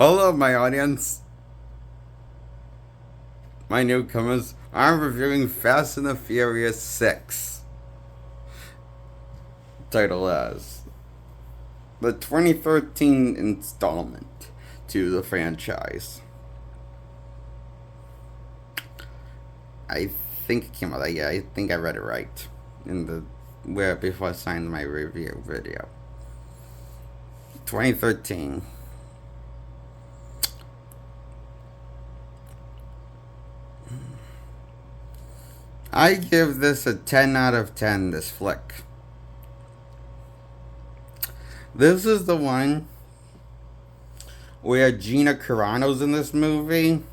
Hello, my audience. My newcomers. I'm reviewing Fast and the Furious 6. Title as the 2013 installment to the franchise. I think it came out. Yeah, I think I read it right in the where before I signed my review video. 2013. I give this a 10 out of 10. This flick. This is the one where Gina Carano's in this movie,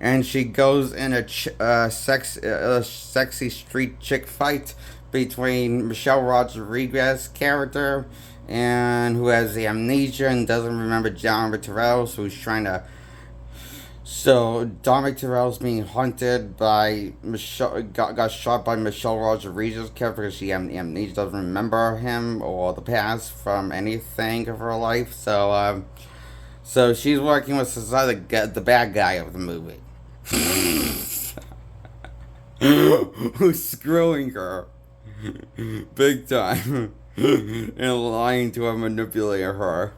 and she goes in a sexy street chick fight between Michelle Rodriguez's character, and who has the amnesia and doesn't remember Dominic Toretto, who's trying to. So Dominic Toretto's being hunted by Michelle. Got shot by Michelle Rodriguez's character because she amnesia, doesn't remember him or the past from anything of her life. So she's working with the bad guy of the movie. Who's screwing her big time and lying to her, manipulating her.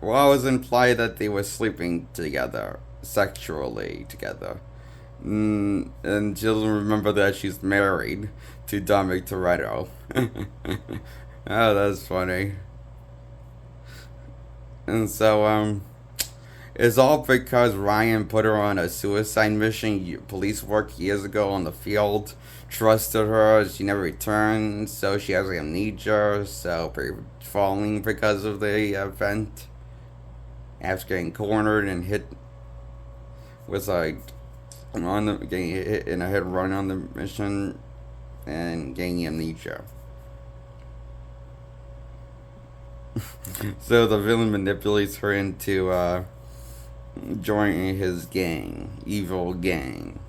Well, it was implied that they were sleeping together, sexually together. And she doesn't remember that she's married to Dominic Toretto. Oh, that's funny. And so, it's all because Ryan put her on a suicide mission, police work years ago on the field, trusted her, she never returned, so she has amnesia, so falling because of the event. After getting cornered and hit was like on the getting hit in a hit and run on the mission and getting amnesia. So the villain manipulates her into joining his gang, evil gang,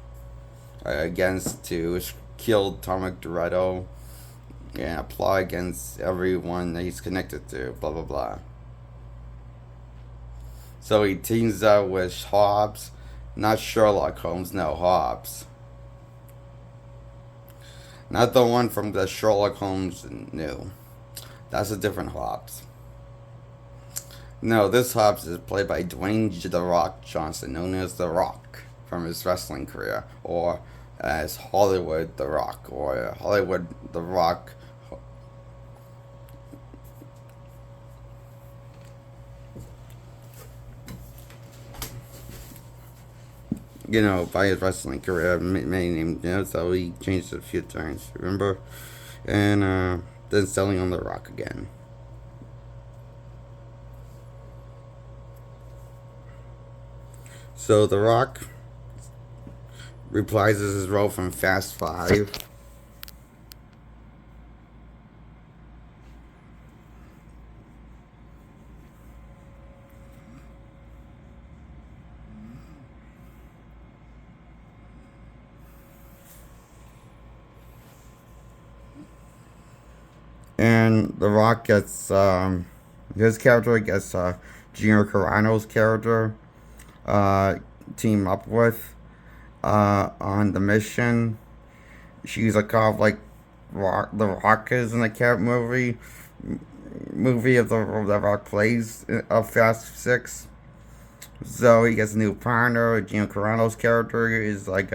against to kill Dominic Toretto and apply against everyone that he's connected to. Blah blah blah. So he teams up with Hobbs, not Sherlock Holmes, no, Hobbs. Not the one from the Sherlock Holmes new. That's a different Hobbs. No, this Hobbs is played by Dwayne The Rock Johnson, known as The Rock from his wrestling career, or as Hollywood The Rock, or Hollywood The Rock. You know, by his wrestling career, many names, so he changed it a few times, remember? And then selling on The Rock again. So The Rock reprises his role from Fast Five. And The Rock gets his character gets Gina Carano's character team up with on the mission. She's a cop like The Rock is in the cat movie of the Rock plays of Fast Six. So he gets a new partner. Gina Carano's character is like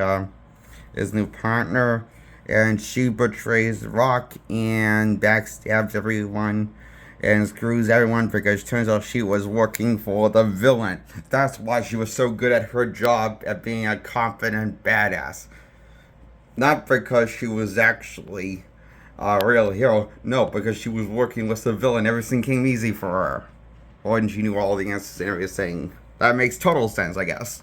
his new partner, and she betrays Rock and backstabs everyone and screws everyone because it turns out she was working for the villain. That's why she was so good at her job at being a confident badass. Not because she was actually a real hero. No, because she was working with the villain. Everything came easy for her. Or and she knew all the answers and everything. That makes total sense, I guess.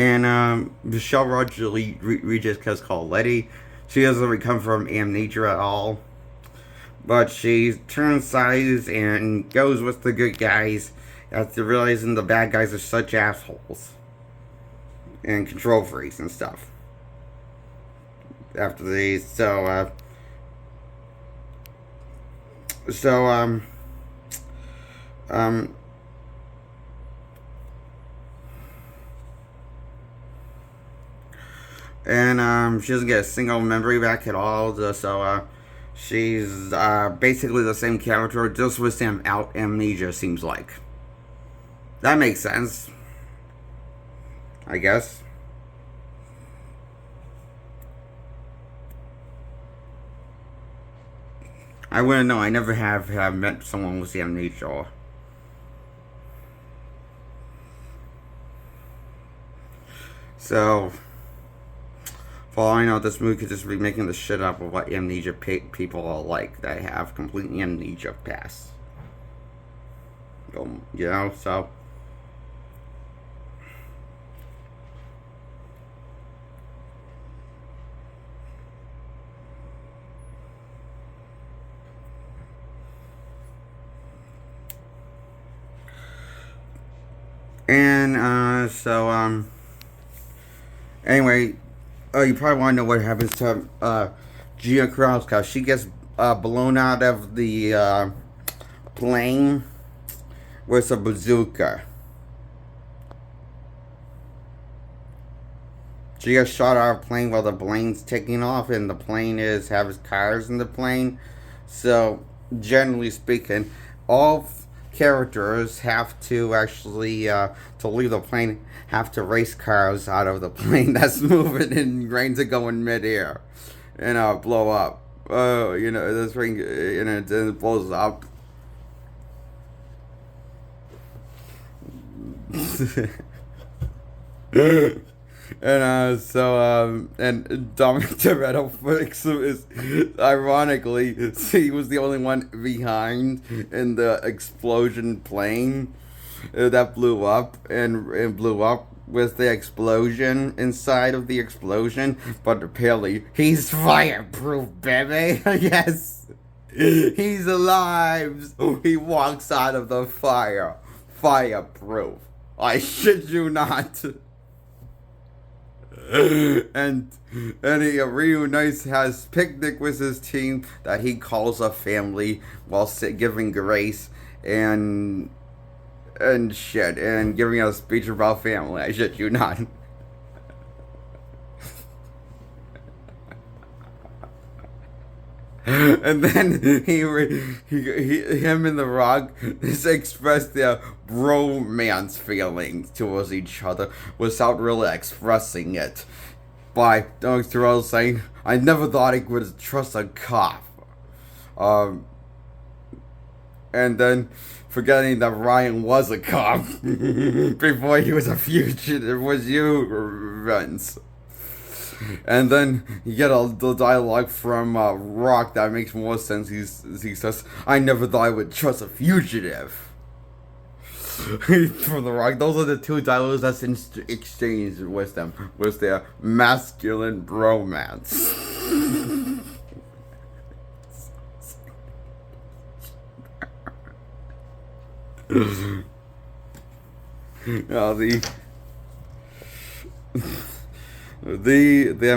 And Michelle Rodriguez is called Letty. She doesn't recover from amnesia at all, but she turns sides and goes with the good guys after realizing the bad guys are such assholes and control freaks and stuff. After these, so um, and she doesn't get a single memory back at all. So she's basically the same character, just with some amnesia. Seems like that makes sense, I guess. I wouldn't know. I never have met someone with amnesia. So, for all I know, this movie could just be making the shit up of what amnesia people are like that have complete amnesia past. You know, so. And, anyway, you probably want to know what happens to Gia Krauska. She gets blown out of the plane with a bazooka. She gets shot out of a plane while the plane's taking off, and the plane has cars in the plane. So, generally speaking, all characters have to actually to leave the plane have to race cars out of the plane that's moving and going to go in midair and blow up. You know, this thing, and it blows up. And Dominic Toretto is ironically he was the only one behind in the explosion plane that blew up and blew up with the explosion inside of the explosion, but apparently he's fireproof, baby. Yes, he's alive. He walks out of the fire, fireproof. I shit you not. and he reunites, has picnic with his team that he calls a family while giving grace and shit and giving a speech about family. I shit you not. And then him and The Rock just expressed their bromance feelings towards each other without really expressing it. By Dominic Toretto saying, "I never thought I would trust a cop," and then forgetting that Ryan was a cop before he was a fugitive. Was you, Vince? And then you get the dialogue from Rock that makes more sense. He says, "I never thought I would trust a fugitive." From The Rock, those are the two dialogues that's exchanged with them, with their masculine bromance. Now the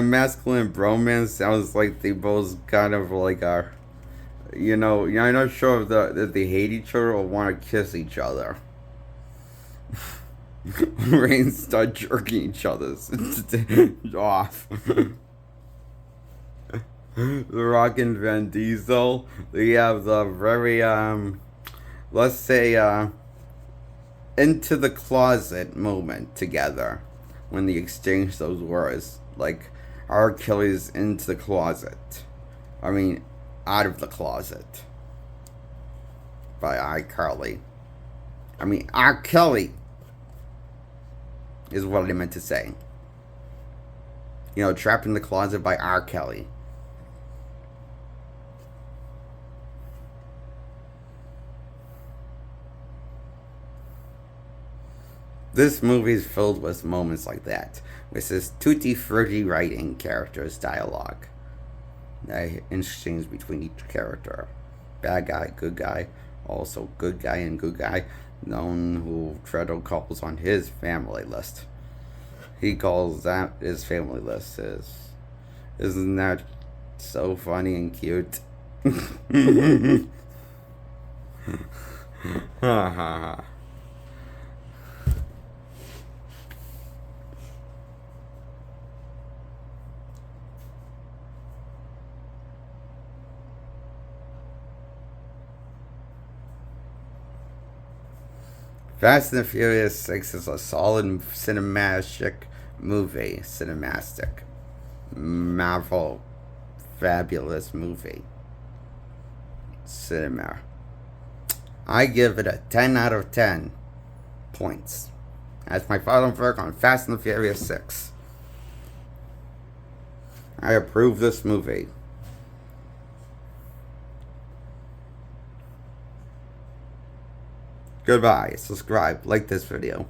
masculine bromance sounds like they both kind of like are, you know, I'm not sure if they hate each other or want to kiss each other. Rain start jerking each other off. The Rock and Van Diesel, they have the very let's say into the closet moment together when they exchange those words, like R. Kelly's into the closet. I mean, out of the closet by iCarly. I mean, R. Kelly is what I meant to say. You know, Trapped in the Closet by R. Kelly. This movie is filled with moments like that, with this tutti-frutti writing characters' dialogue. Interchange between each character. Bad guy, good guy, also good guy and good guy, known who Treadle calls on his family list. He calls that his family list. Isn't that so funny and cute? Fast and Furious 6 is a solid cinematic movie. Cinematic. Marvel. Fabulous movie. Cinema. I give it a 10 out of 10 points. That's my final verdict on Fast and Furious 6. I approve this movie. Goodbye. Subscribe. Like this video.